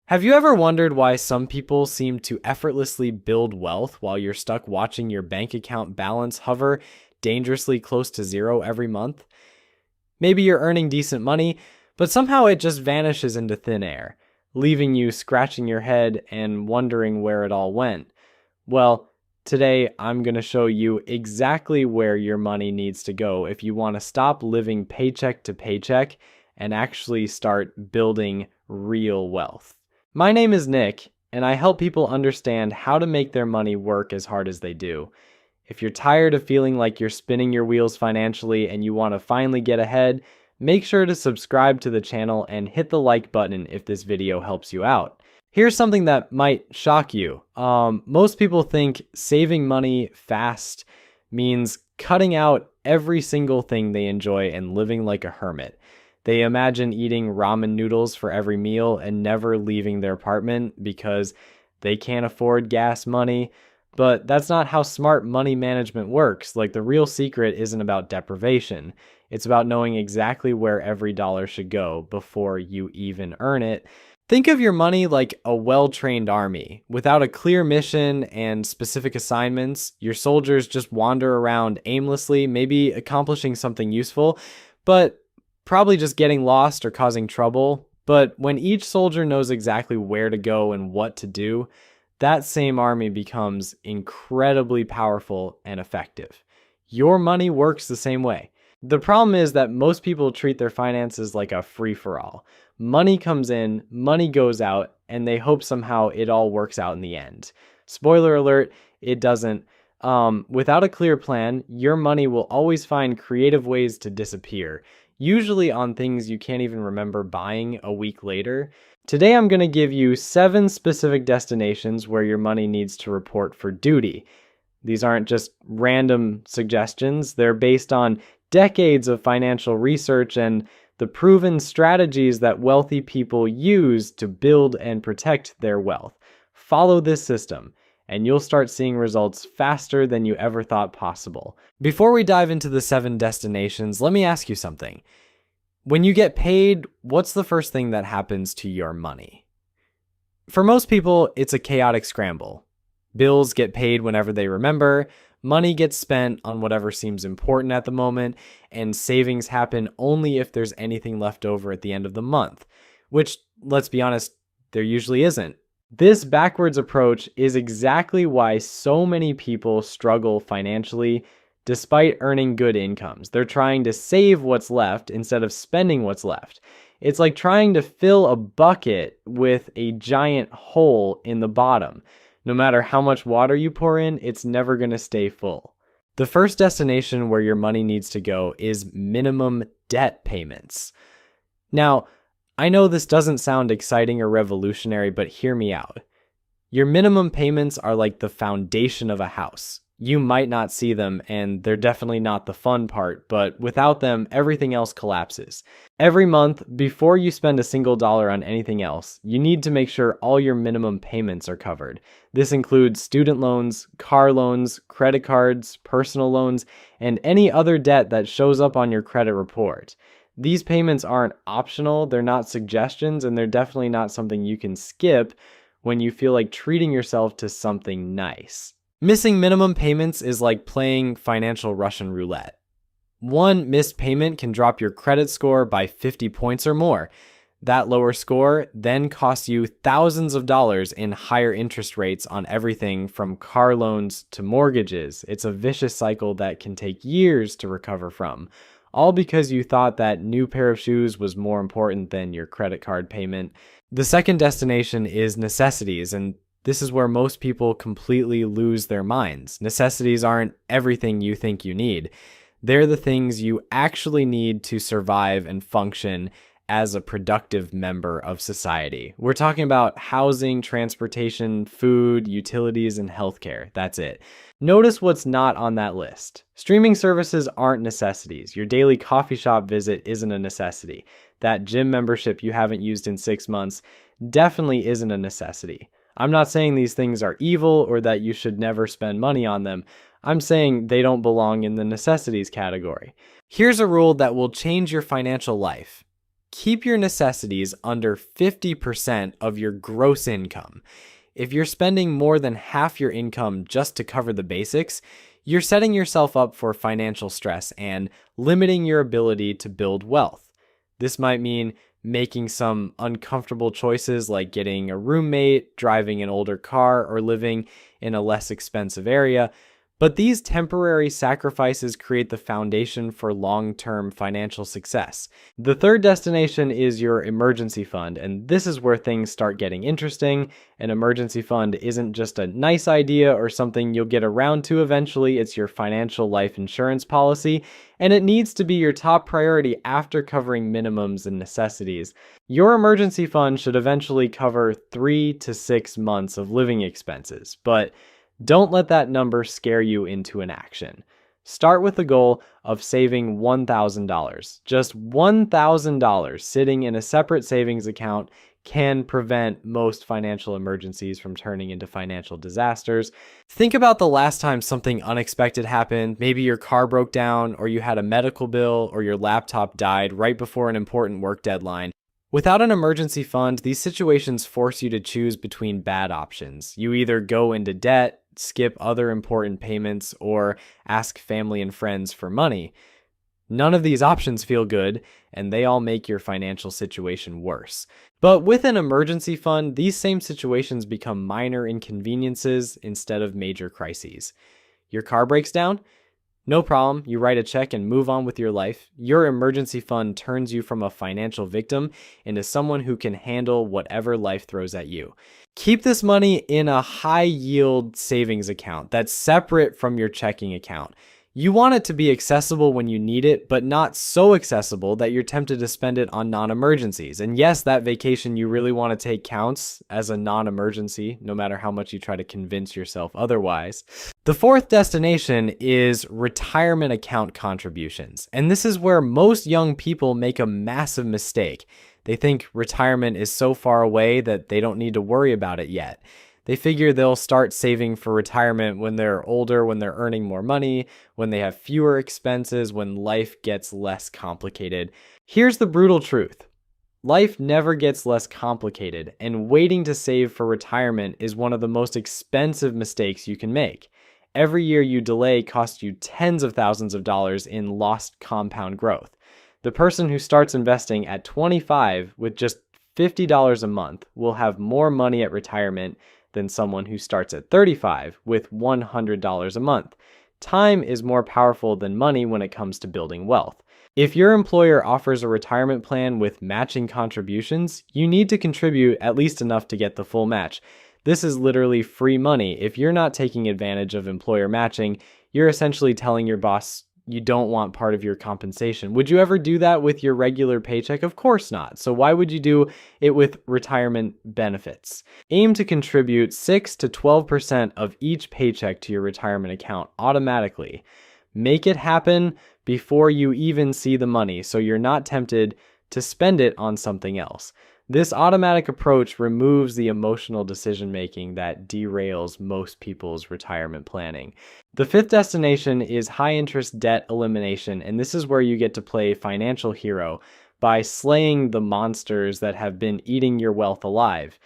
Have you ever wondered why some people seem to effortlessly build wealth while you're stuck watching your bank account balance hover dangerously close to zero every month? Maybe you're earning decent money, but somehow it just vanishes into thin air, leaving you scratching your head and wondering where it all went. Well, today I'm going to show you exactly where your money needs to go if you want to stop living paycheck to paycheck and actually start building real wealth. My name is Nick, and I help people understand how to make their money work as hard as they do. If you're tired of feeling like you're spinning your wheels financially and you want to finally get ahead, make sure to subscribe to the channel and hit the like button if this video helps you out. Here's something that might shock you. Most people think saving money fast means cutting out every single thing they enjoy and living like a hermit. They imagine eating ramen noodles for every meal and never leaving their apartment because they can't afford gas money. But that's not how smart money management works. Like, the real secret isn't about deprivation. It's about knowing exactly where every dollar should go before you even earn it. Think of your money like a well-trained army. Without a clear mission and specific assignments, your soldiers just wander around aimlessly, maybe accomplishing something useful, but probably just getting lost or causing trouble. But when each soldier knows exactly where to go and what to do, that same army becomes incredibly powerful and effective. Your money works the same way. The problem is that most people treat their finances like a free-for-all. Money comes in, money goes out, and they hope somehow it all works out in the end. Spoiler alert, it doesn't. Without a clear plan, your money will always find creative ways to disappear, usually on things you can't even remember buying a week later. Today I'm going to give you 7 specific destinations where your money needs to report for duty. These aren't just random suggestions. They're based on decades of financial research and the proven strategies that wealthy people use to build and protect their wealth. Follow this system, and you'll start seeing results faster than you ever thought possible. Before we dive into the 7 destinations, let me ask you something. When you get paid, what's the first thing that happens to your money? For most people, it's a chaotic scramble. Bills get paid whenever they remember, money gets spent on whatever seems important at the moment, and savings happen only if there's anything left over at the end of the month, which, let's be honest, there usually isn't. This backwards approach is exactly why so many people struggle financially despite earning good incomes. They're trying to save what's left instead of spending what's left. It's like trying to fill a bucket with a giant hole in the bottom. No matter how much water you pour in, it's never going to stay full. The first destination where your money needs to go is minimum debt payments. Now, I know this doesn't sound exciting or revolutionary, but hear me out. Your minimum payments are like the foundation of a house. You might not see them, and they're definitely not the fun part, but without them, everything else collapses. Every month, before you spend a single dollar on anything else, you need to make sure all your minimum payments are covered. This includes student loans, car loans, credit cards, personal loans, and any other debt that shows up on your credit report. These payments aren't optional, they're not suggestions, and they're definitely not something you can skip when you feel like treating yourself to something nice. Missing minimum payments is like playing financial Russian roulette. One missed payment can drop your credit score by 50 points or more. That lower score then costs you thousands of dollars in higher interest rates on everything from car loans to mortgages. It's a vicious cycle that can take years to recover from, all because you thought that new pair of shoes was more important than your credit card payment. The second destination is necessities, and this is where most people completely lose their minds. Necessities aren't everything you think you need. They're the things you actually need to survive and function as a productive member of society. We're talking about housing, transportation, food, utilities, and healthcare. That's it. Notice what's not on that list. Streaming services aren't necessities. Your daily coffee shop visit isn't a necessity. That gym membership you haven't used in 6 months definitely isn't a necessity. I'm not saying these things are evil or that you should never spend money on them. I'm saying they don't belong in the necessities category. Here's a rule that will change your financial life. Keep your necessities under 50% of your gross income. If you're spending more than half your income just to cover the basics, you're setting yourself up for financial stress and limiting your ability to build wealth. This might mean making some uncomfortable choices like getting a roommate, driving an older car, or living in a less expensive area. But these temporary sacrifices create the foundation for long-term financial success. The third destination is your emergency fund, and this is where things start getting interesting. An emergency fund isn't just a nice idea or something you'll get around to eventually. It's your financial life insurance policy, and it needs to be your top priority after covering minimums and necessities. Your emergency fund should eventually cover 3 to 6 months of living expenses, but don't let that number scare you into inaction. Start with the goal of saving $1,000. Just $1,000 sitting in a separate savings account can prevent most financial emergencies from turning into financial disasters. Think about the last time something unexpected happened. Maybe your car broke down, or you had a medical bill, or your laptop died right before an important work deadline. Without an emergency fund, these situations force you to choose between bad options. You either go into debt, skip other important payments, or ask family and friends for money. None of these options feel good, and they all make your financial situation worse. But with an emergency fund, these same situations become minor inconveniences instead of major crises. Your car breaks down? No problem, you write a check and move on with your life. Your emergency fund turns you from a financial victim into someone who can handle whatever life throws at you. Keep this money in a high-yield savings account that's separate from your checking account. You want it to be accessible when you need it, but not so accessible that you're tempted to spend it on non-emergencies. And yes, that vacation you really want to take counts as a non-emergency, no matter how much you try to convince yourself otherwise. The fourth destination is retirement account contributions. And this is where most young people make a massive mistake. They think retirement is so far away that they don't need to worry about it yet. They figure they'll start saving for retirement when they're older, when they're earning more money, when they have fewer expenses, when life gets less complicated. Here's the brutal truth. Life never gets less complicated, and waiting to save for retirement is one of the most expensive mistakes you can make. Every year you delay costs you tens of thousands of dollars in lost compound growth. The person who starts investing at 25 with just $50 a month will have more money at retirement than someone who starts at 35 with $100 a month. Time is more powerful than money when it comes to building wealth. If your employer offers a retirement plan with matching contributions, you need to contribute at least enough to get the full match. This is literally free money. If you're not taking advantage of employer matching, you're essentially telling your boss you don't want part of your compensation. Would you ever do that with your regular paycheck? Of course not. So why would you do it with retirement benefits? Aim to contribute 6 to 12% of each paycheck to your retirement account automatically. Make it happen before you even see the money, so you're not tempted to spend it on something else. This automatic approach removes the emotional decision-making that derails most people's retirement planning. The fifth destination is high-interest debt elimination, and this is where you get to play financial hero by slaying the monsters that have been eating your wealth alive.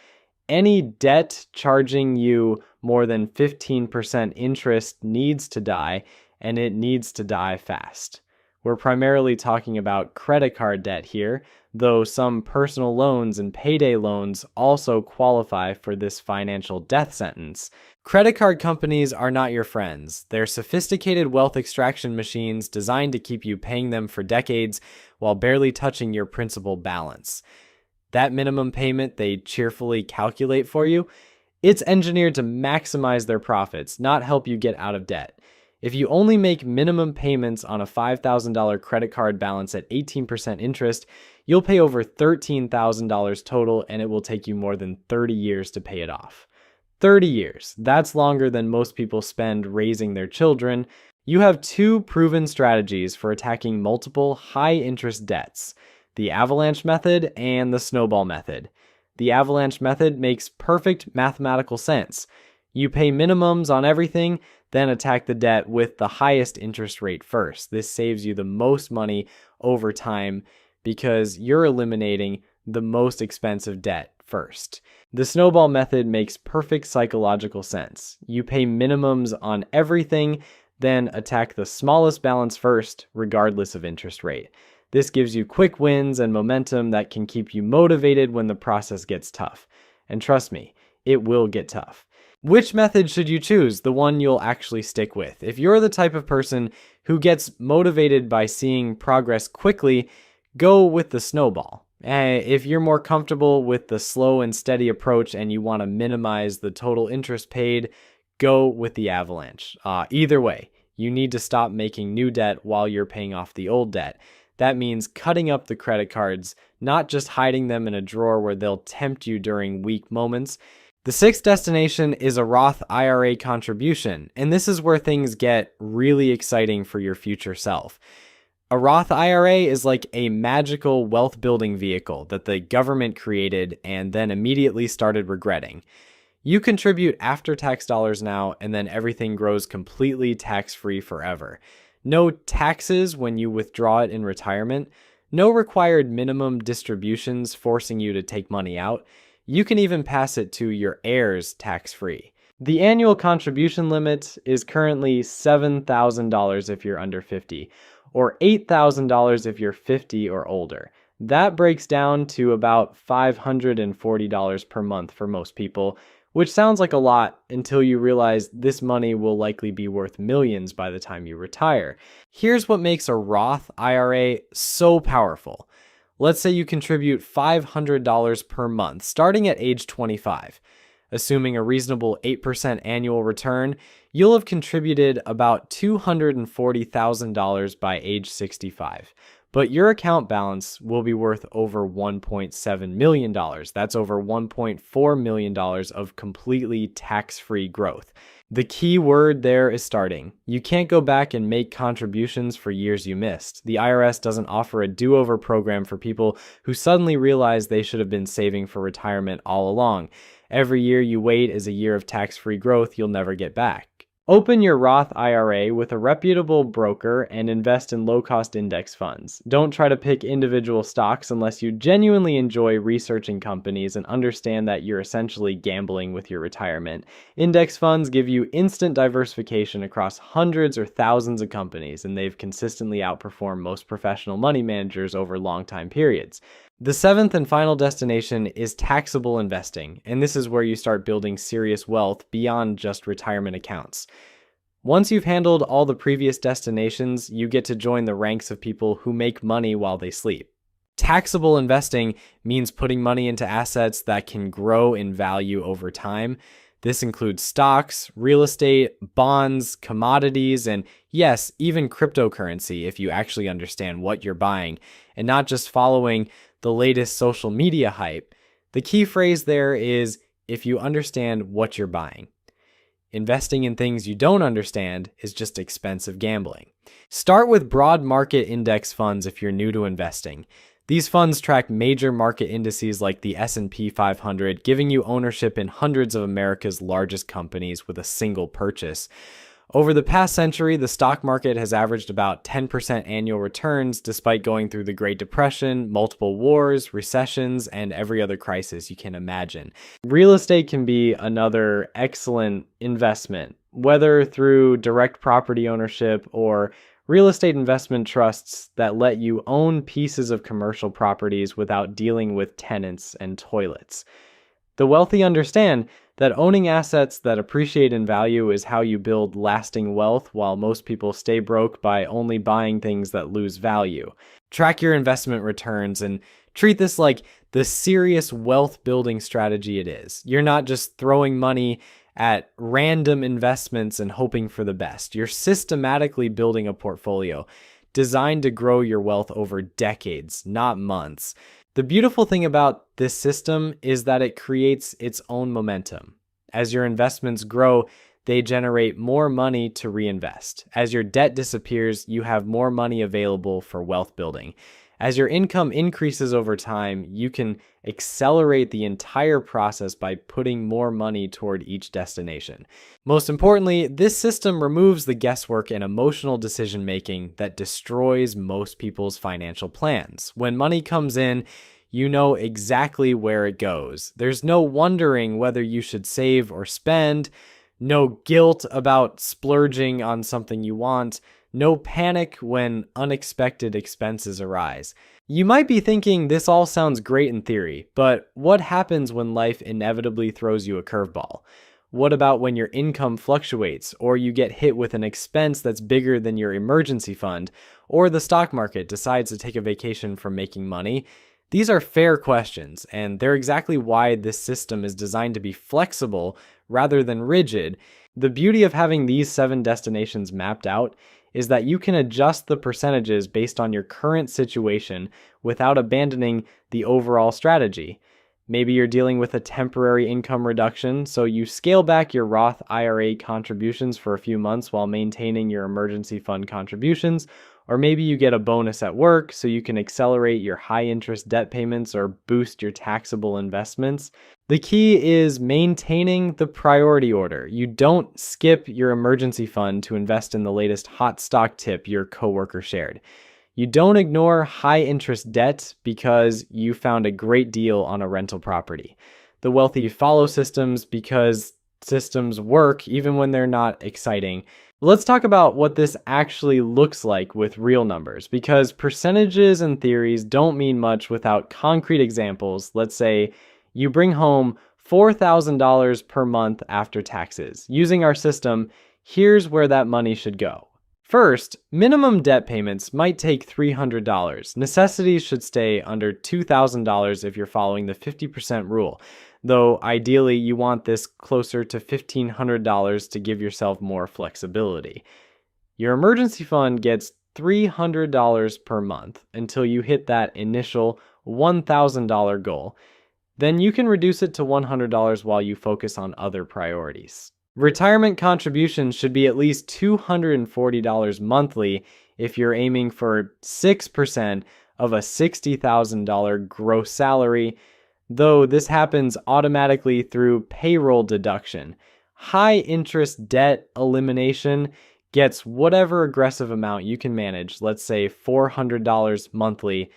Any debt charging you more than 15% interest needs to die, and it needs to die fast. We're primarily talking about credit card debt here, though some personal loans and payday loans also qualify for this financial death sentence. Credit card companies are not your friends. They're sophisticated wealth extraction machines designed to keep you paying them for decades while barely touching your principal balance. That minimum payment they cheerfully calculate for you, it's engineered to maximize their profits, not help you get out of debt. If you only make minimum payments on a $5,000 credit card balance at 18% interest, you'll pay over $13,000 total, and it will take you more than 30 years to pay it off. 30 years. That's longer than most people spend raising their children. You have two proven strategies for attacking multiple high-interest debts: the avalanche method and the snowball method. The avalanche method makes perfect mathematical sense. You pay minimums on everything, then attack the debt with the highest interest rate first. This saves you the most money over time because you're eliminating the most expensive debt first. The snowball method makes perfect psychological sense. You pay minimums on everything, then attack the smallest balance first, regardless of interest rate. This gives you quick wins and momentum that can keep you motivated when the process gets tough. And trust me, it will get tough. Which method should you choose? The one you'll actually stick with. If you're the type of person who gets motivated by seeing progress quickly, go with the snowball. If you're more comfortable with the slow and steady approach and you want to minimize the total interest paid, go with the avalanche. Either way, you need to stop making new debt while you're paying off the old debt. That means cutting up the credit cards, not just hiding them in a drawer where they'll tempt you during weak moments. The sixth destination is a Roth IRA contribution, and this is where things get really exciting for your future self. A Roth IRA is like a magical wealth building vehicle that the government created and then immediately started regretting. You contribute after-tax dollars now, and then everything grows completely tax-free forever. No taxes when you withdraw it in retirement. No required minimum distributions forcing you to take money out. You can even pass it to your heirs tax-free. The annual contribution limit is currently $7,000 if you're under 50, or $8,000 if you're 50 or older. That breaks down to about $540 per month for most people, which sounds like a lot until you realize this money will likely be worth millions by the time you retire. Here's what makes a Roth IRA so powerful. Let's say you contribute $500 per month, starting at age 25. Assuming a reasonable 8% annual return, you'll have contributed about $240,000 by age 65. But your account balance will be worth over $1.7 million. That's over $1.4 million of completely tax-free growth. The key word there is starting. You can't go back and make contributions for years you missed. The IRS doesn't offer a do-over program for people who suddenly realize they should have been saving for retirement all along. Every year you wait is a year of tax-free growth you'll never get back. Open your Roth IRA with a reputable broker and invest in low-cost index funds. Don't try to pick individual stocks unless you genuinely enjoy researching companies and understand that you're essentially gambling with your retirement. Index funds give you instant diversification across hundreds or thousands of companies, and they've consistently outperformed most professional money managers over long time periods. The seventh and final destination is taxable investing, and this is where you start building serious wealth beyond just retirement accounts. Once you've handled all the previous destinations, you get to join the ranks of people who make money while they sleep. Taxable investing means putting money into assets that can grow in value over time. This includes stocks, real estate, bonds, commodities, and yes, even cryptocurrency if you actually understand what you're buying, and not just following the latest social media hype. The key phrase there is if you understand what you're buying. Investing in things you don't understand is just expensive gambling. Start with broad market index funds if you're new to investing. These funds track major market indices like the S&P 500, giving you ownership in hundreds of America's largest companies with a single purchase. Over the past century, the stock market has averaged about 10% annual returns despite going through the Great Depression, multiple wars, recessions, and every other crisis you can imagine. Real estate can be another excellent investment, whether through direct property ownership or real estate investment trusts that let you own pieces of commercial properties without dealing with tenants and toilets. The wealthy understand that owning assets that appreciate in value is how you build lasting wealth, while most people stay broke by only buying things that lose value. Track your investment returns and treat this like the serious wealth building strategy it is. You're not just throwing money at random investments and hoping for the best. You're systematically building a portfolio designed to grow your wealth over decades, not months. The beautiful thing about this system is that it creates its own momentum. As your investments grow, they generate more money to reinvest. As your debt disappears, you have more money available for wealth building. As your income increases over time, you can accelerate the entire process by putting more money toward each destination. Most importantly, this system removes the guesswork and emotional decision making that destroys most people's financial plans. When money comes in, you know exactly where it goes. There's no wondering whether you should save or spend, no guilt about splurging on something you want, no panic when unexpected expenses arise. You might be thinking this all sounds great in theory, but what happens when life inevitably throws you a curveball? What about when your income fluctuates, or you get hit with an expense that's bigger than your emergency fund, or the stock market decides to take a vacation from making money? These are fair questions, and they're exactly why this system is designed to be flexible rather than rigid. The beauty of having these 7 destinations mapped out is that you can adjust the percentages based on your current situation without abandoning the overall strategy. Maybe you're dealing with a temporary income reduction, so you scale back your Roth IRA contributions for a few months while maintaining your emergency fund contributions. Or maybe you get a bonus at work so you can accelerate your high interest debt payments or boost your taxable investments. The key is maintaining the priority order. You don't skip your emergency fund to invest in the latest hot stock tip your coworker shared. You don't ignore high interest debt because you found a great deal on a rental property. The wealthy follow systems because systems work even when they're not exciting. Let's talk about what this actually looks like with real numbers, because percentages and theories don't mean much without concrete examples. Let's say you bring home $4,000 per month after taxes. Using our system, here's where that money should go. First, minimum debt payments might take $300. Necessities should stay under $2,000 if you're following the 50% rule, though ideally you want this closer to $1,500 to give yourself more flexibility. Your emergency fund gets $300 per month until you hit that initial $1,000 goal. Then you can reduce it to $100 while you focus on other priorities. Retirement contributions should be at least $240 monthly if you're aiming for 6% of a $60,000 gross salary, though this happens automatically through payroll deduction. High interest debt elimination gets whatever aggressive amount you can manage, let's say $400 monthly.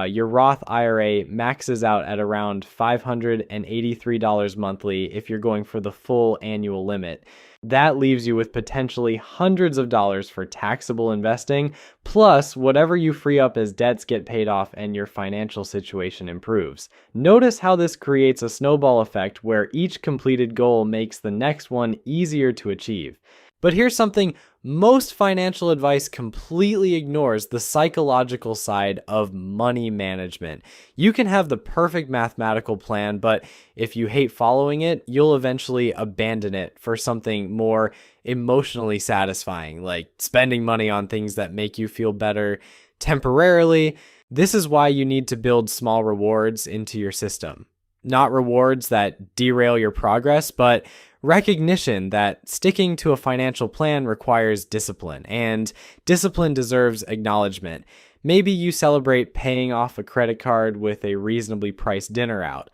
Your Roth IRA maxes out at around $583 monthly if you're going for the full annual limit. That leaves you with potentially hundreds of dollars for taxable investing, plus whatever you free up as debts get paid off and your financial situation improves. Notice how this creates a snowball effect where each completed goal makes the next one easier to achieve. But here's something most financial advice completely ignores: the psychological side of money management. You can have the perfect mathematical plan, but if you hate following it, you'll eventually abandon it for something more emotionally satisfying, like spending money on things that make you feel better temporarily. This is why you need to build small rewards into your system. Not rewards that derail your progress, but recognition that sticking to a financial plan requires discipline, and discipline deserves acknowledgement. Maybe you celebrate paying off a credit card with a reasonably priced dinner out.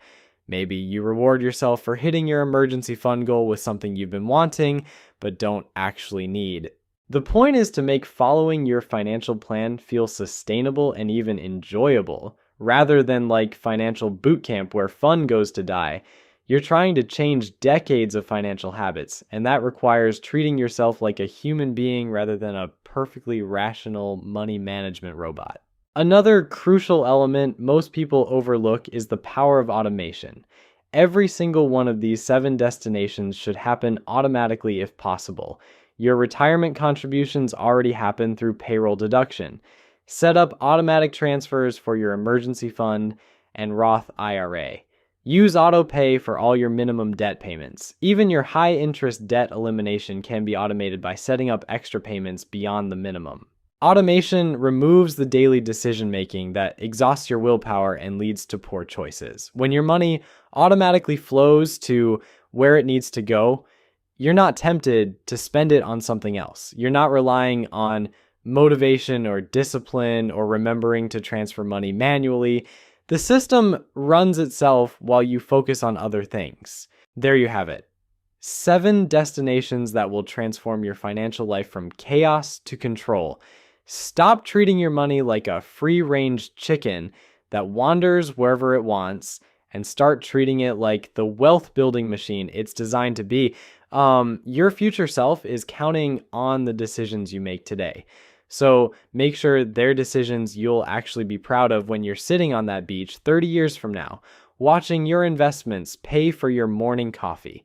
Maybe you reward yourself for hitting your emergency fund goal with something you've been wanting but don't actually need. The point is to make following your financial plan feel sustainable and even enjoyable, rather than like financial boot camp where fun goes to die. You're trying to change decades of financial habits, and that requires treating yourself like a human being rather than a perfectly rational money management robot. Another crucial element most people overlook is the power of automation. Every single one of these 7 destinations should happen automatically if possible. Your retirement contributions already happen through payroll deduction. Set up automatic transfers for your emergency fund and Roth IRA. Use autopay for all your minimum debt payments. Even your high interest debt elimination can be automated by setting up extra payments beyond the minimum. Automation removes the daily decision making that exhausts your willpower and leads to poor choices. When your money automatically flows to where it needs to go, you're not tempted to spend it on something else. You're not relying on motivation or discipline or remembering to transfer money manually. The system runs itself while you focus on other things. There you have it. 7 destinations that will transform your financial life from chaos to control. Stop treating your money like a free-range chicken that wanders wherever it wants and start treating it like the wealth-building machine it's designed to be. Your future self is counting on the decisions you make today. So make sure they're decisions you'll actually be proud of when you're sitting on that beach 30 years from now, watching your investments pay for your morning coffee.